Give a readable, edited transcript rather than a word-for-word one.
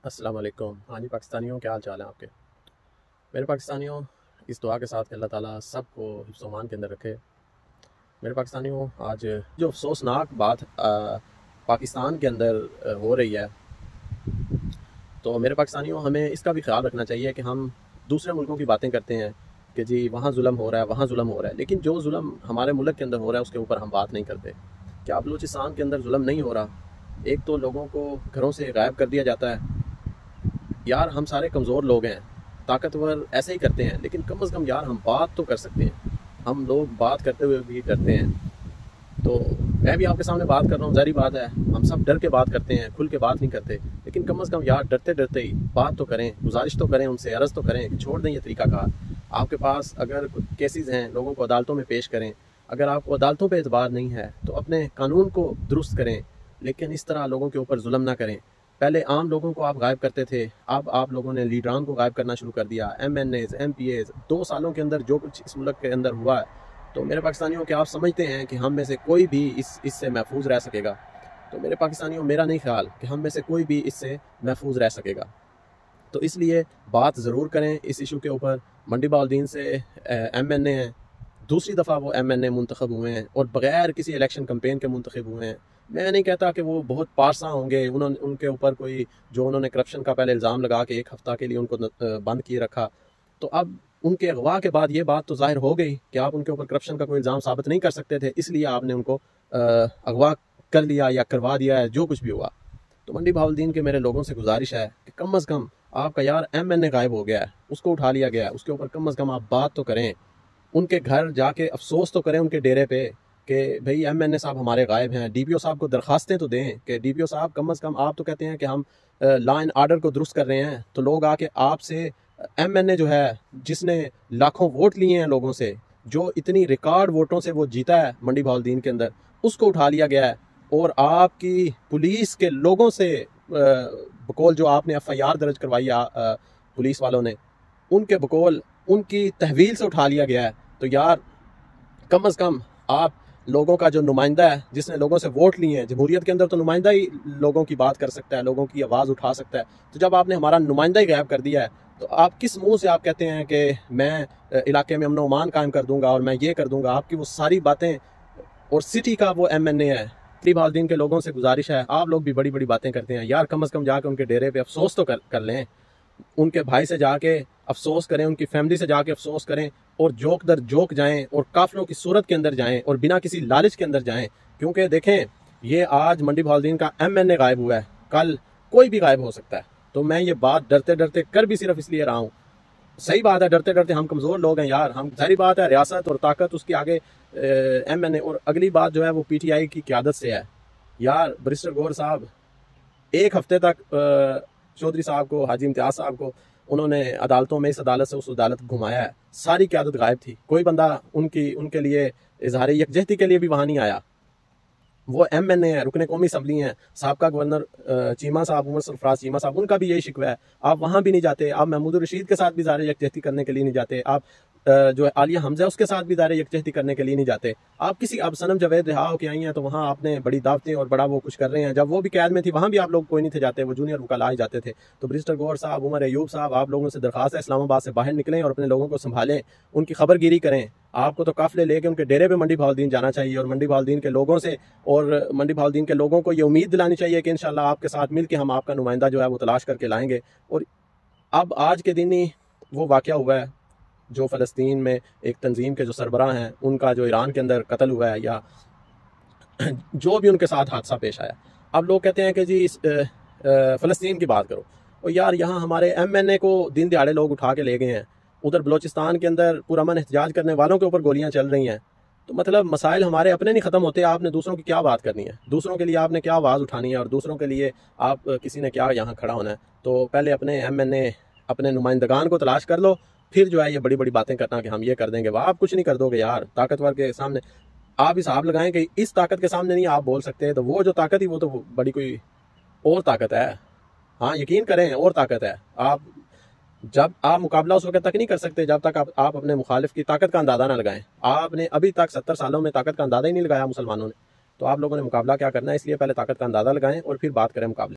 अस्सलाम वालेकुम। हाँ जी पाकिस्तानियों, क्या हाल चाल है आपके। मेरे पाकिस्तानियों, इस दुआ के साथ कि अल्लाह ताला सबको हिफ्ज़ अमान के अंदर रखे। मेरे पाकिस्तानियों, आज जो अफसोसनाक बात पाकिस्तान के अंदर हो रही है, तो मेरे पाकिस्तानियों हमें इसका भी ख्याल रखना चाहिए कि हम दूसरे मुल्कों की बातें करते हैं कि जी वहाँ जुल्म हो रहा है, वहाँ जुल्म हो रहा है, लेकिन जो जुल्म हमारे मुल्क के अंदर हो रहा है उसके ऊपर हम बात नहीं करते। क्या बलूचिस्तान के अंदर जुल्म नहीं हो रहा? एक तो लोगों को घरों से गायब कर दिया जाता है। यार हम सारे कमज़ोर लोग हैं, ताकतवर ऐसे ही करते हैं, लेकिन कम से कम यार हम बात तो कर सकते हैं। हम लोग बात करते हुए भी डरते हैं। तो मैं भी आपके सामने बात कर रहा हूँ, ज़ाहिर बात है हम सब डर के बात करते हैं, खुल के बात नहीं करते, लेकिन कम से कम यार डरते डरते ही बात तो करें, गुजारिश तो करें, उनसे अर्ज़ तो करें कि छोड़ दें ये तरीक़ाकार। आपके पास अगर केसेस हैं, लोगों को अदालतों में पेश करें। अगर आपको अदालतों पे एतबार नहीं है तो अपने कानून को दुरुस्त करें, लेकिन इस तरह लोगों के ऊपर जुल्म ना करें। पहले आम लोगों को आप गायब करते थे, अब आप लोगों ने लीडरान को गायब करना शुरू कर दिया। MNAs MPAs 2 सालों के अंदर जो कुछ इस मुल्क के अंदर हुआ है, तो मेरे पाकिस्तानियों, क्या आप समझते हैं कि हम में से कोई भी इससे महफूज रह सकेगा? तो मेरे पाकिस्तानियों, मेरा नहीं ख्याल कि हम में से कोई भी इससे महफूज रह सकेगा। तो इसलिए बात ज़रूर करें इस इशू के ऊपर। मंडी बहाउद्दीन से MNA हैं, दूसरी दफ़ा वो MNA मुंतखब हुए हैं और बग़ैर किसी इलेक्शन कैंपेन के मुंतखब हुए हैं। मैं नहीं कहता कि वो बहुत पारसा होंगे, उन्होंने उनके ऊपर कोई जो उन्होंने करप्शन का पहले इल्ज़ाम लगा के 1 हफ़्ता के लिए उनको बंद किए रखा, तो अब उनके अगवा के बाद ये बात तो ज़ाहिर हो गई कि आप उनके ऊपर करप्शन का कोई इल्ज़ाम साबित नहीं कर सकते थे, इसलिए आपने उनको अगवा कर लिया या करवा दिया है, जो कुछ भी हुआ। तो मंडी बहाउद्दीन के मेरे लोगों से गुजारिश है कि कम अज़ कम आपका यार MNA गायब हो गया है, उसको उठा लिया गया है, उसके ऊपर कम अज़ कम आप बात तो करें। उनके घर जाके अफसोस तो करें उनके डेरे पे कि भाई MNA साहब हमारे गायब हैं। DPO साहब को दरखास्तें तो दें कि DPO साहब कम अज़ कम, आप तो कहते हैं कि हम लॉ एंड आर्डर को दुरुस्त कर रहे हैं, तो लोग आके आपसे MNA जो है, जिसने लाखों वोट लिए हैं लोगों से, जो इतनी रिकॉर्ड वोटों से वो जीता है मंडी बहाउद्दीन के अंदर, उसको उठा लिया गया है। और आपकी पुलिस के लोगों से बकौल जो आपने FIR दर्ज करवाई पुलिस वालों ने, उनके बकौल उनकी तहवील से उठा लिया गया है। तो यार कम अज़ कम आप लोगों का जो नुमाइंदा है, जिसने लोगों से वोट लिए हैं, जमहूरियत के अंदर तो नुमाइंदा ही लोगों की बात कर सकता है, लोगों की आवाज़ उठा सकता है। तो जब आपने हमारा नुमाइंदा ही गायब कर दिया है, तो आप किस मुंह से आप कहते हैं कि मैं इलाके में अमन अमान कायम कर दूंगा और मैं ये कर दूंगा? आपकी वो सारी बातें, और सिटी का वो MNA है। मंडी बहाउद्दीन के लोगों से गुजारिश है, आप लोग भी बड़ी बड़ी बातें करते हैं यार, कम अज़ कम जाके उनके डेरे पे अफसोस तो कर लें। उनके भाई से जाके अफसोस करें, उनकी फैमिली से जाके अफसोस करें, और जोक दर जोक जाएं और काफिलों की सूरत के अंदर जाएं और बिना किसी लालच के अंदर जाएं। क्योंकि देखें, ये आज मंडी बहाउद्दीन का MNA गायब हुआ है, कल कोई भी गायब हो सकता है। तो मैं ये बात डरते डरते कर भी सिर्फ इसलिए रहा हूँ। सही बात है, डरते डरते हम कमज़ोर लोग हैं यार, हम, सारी बात है रियासत और ताकत उसके आगे MNA। और अगली बात जो है वो PTI की क़यादत से है। यार बैरिस्टर गौहर साहब 1 हफ्ते तक चौधरी साहब को, हाजी इम्तियाज साहब को, उन्होंने अदालतों में इस अदालत से उस अदालत घुमाया है। सारी क़यादत गायब थी, कोई बंदा उनके लिए इजहार यकजहती के लिए भी वहाँ नहीं आया। वो MNA है, रुकने कौमी असम्बली हैं, साबका गवर्नर चीमा साहब, उमर सरफराज चीमा साहब, उनका भी यही शिकवा है। आप वहाँ भी नहीं जाते, आप महमूद रशीद के साथ भी इजहार यकजहती करने के लिए नहीं जाते, आप जो है आलिया हमजा उसके साथ भी इजहार यकजहती करने के लिए नहीं जाते। आप किसी, अब सनम जवेद रिहा होकर आई हैं तो वहाँ आपने बड़ी दावतें और बड़ा वो कुछ कर रहे हैं। जब वो भी कैद में थी वहाँ भी आप लोग कोई नहीं थे जाते, वो जूनियर वकला ही जाते थे। तो बैरिस्टर गौहर साहब, उमर अयूब साहब, आप लोगों से दरखास्त है, इस्लामाबाद से बाहर निकलें और अपने लोगों को संभालें, उनकी खबरगिरी करें। आपको तो काफिले लेके उनके डेरे पे मंडी बहाउद्दीन जाना चाहिए और मंडी बहाउद्दीन के लोगों से, और मंडी बहाउद्दीन के लोगों को ये उम्मीद दिलानी चाहिए कि इंशाल्लाह आपके साथ मिलकर हम आपका नुमाइंदा जो है वो तलाश करके लाएंगे। और अब आज के दिन ही वो वाक़या हुआ है जो फ़लस्तीन में एक तंजीम के जो सरबराह हैं, उनका जो ईरान के अंदर कत्ल हुआ है, या जो भी उनके साथ हादसा पेश आया। अब लोग कहते हैं कि जी इस फ़लस्तीन की बात करो, और यार यहाँ हमारे MNA को दिन दिहाड़े लोग उठा के ले गए हैं। उधर बलोचिस्तान के अंदर पुरअमन एहतजाज करने वालों के ऊपर गोलियां चल रही हैं। तो मतलब मसाइल हमारे अपने नहीं ख़त्म होते, आपने दूसरों की क्या बात करनी है? दूसरों के लिए आपने क्या आवाज़ उठानी है? और दूसरों के लिए आप किसी ने क्या यहाँ खड़ा होना है? तो पहले अपने MNA, अपने नुमाइंदगान को तलाश कर लो, फिर जो है ये बड़ी बड़ी बातें करना कि हम ये कर देंगे। वह आप कुछ नहीं कर दोगे यार। ताकतवर के सामने आप हिसाब लगाएं कि इस ताकत के सामने नहीं आप बोल सकते, तो वो जो ताकत ही, वो तो बड़ी कोई और ताकत है। हाँ, यकीन करें, और ताकत है। जब आप मुकाबला उस वक्त तक नहीं कर सकते जब तक आप अपने मुखालिफ की ताकत का अंदाजा ना लगाएं। आपने अभी तक 70 सालों में ताकत का अंदाजा ही नहीं लगाया मुसलमानों ने, तो आप लोगों ने मुकाबला क्या करना है? इसलिए पहले ताकत का अंदाजा लगाएं और फिर बात करें मुकाबले।